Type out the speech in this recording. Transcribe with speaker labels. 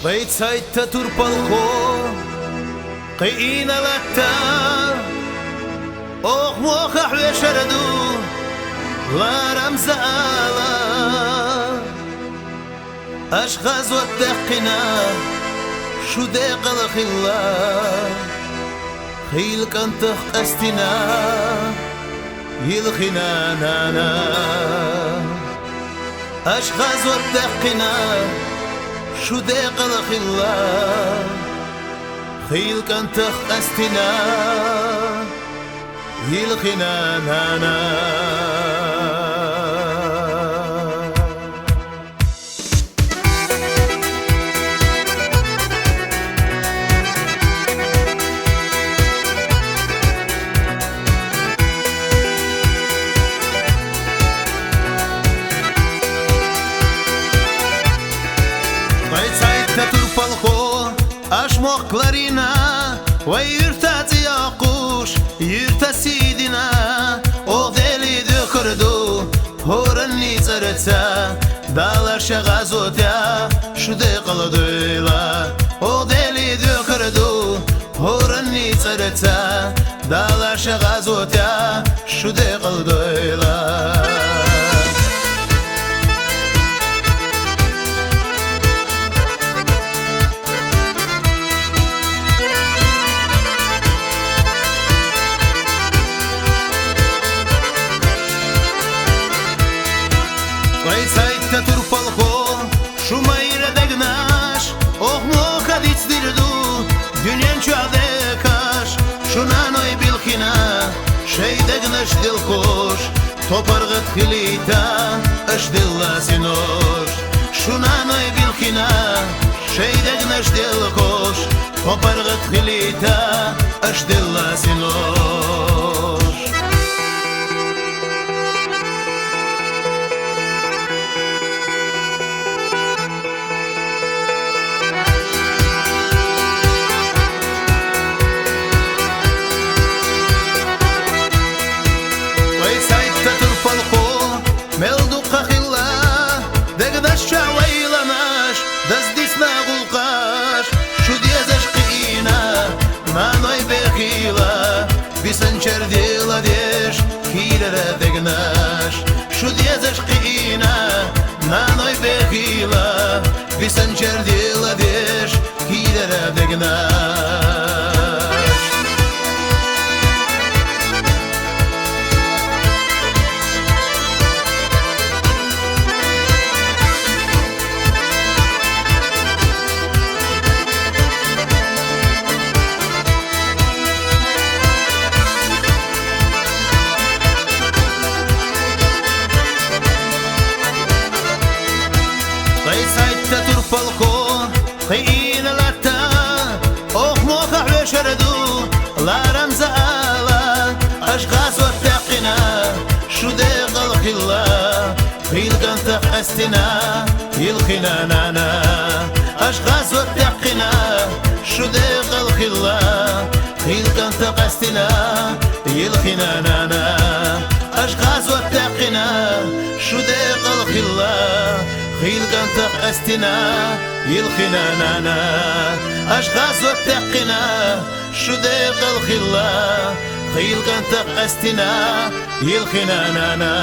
Speaker 1: Vejcajte turpalko قينا لتا أخ موخح وشردو لا رمز آلا أشخاص والدقنا شو ديق الخلا خيل كنتخ أستنا يلخنا نانا أشخاص والدقنا شو ديق الخلا خيل كنتخ أستنا يلخنا نانا أشمق كلارينا ويرتاتي أقوش يرتسيدنا أغدالي دخردو هورني ترتا دالا شغازوتا شدي قلدويلا أغدالي دخردو هورني ترتا دالا شغازوتا شدي قلدويلا Vejcajte turpalko Shumayra degnash Oh moka dicdirdu Dünyen çadekash Şunanoy bilkina Şey degnash dilkosh Topargıt khilita Ash dilla sinosh Şunanoy bilkina Şey degnash dilkosh Topargıt khilita Ash dilla sinosh ملدوقة خلا دقداش شاويلناش دزديسنا غلقاش شو ديزاش قينا ما نوي بخيلا بسنشر ديلا ديش كيلا دقناش شو ديزاش قينا ما نوي بخيلا بسنشر ديلا ديش كيلا دقناش Vejcajte turpalko قينا لتا أخ موخح وشردو لا رمز آلا أشخاص واتقنا شو ديق الخلا خيل كنتخ أستنا يلخنا نانا أشخاص واتقنا شو ديق الخلا خيل كنتخ أستنا يلخنا نانا أشخاص واتقنا شو ديق الخلا خيل كنتخ أستنا يلخنا نانا أشخاص واتقنا شو ديق الخلا خيل كنتخ أستنا يلخنا نانا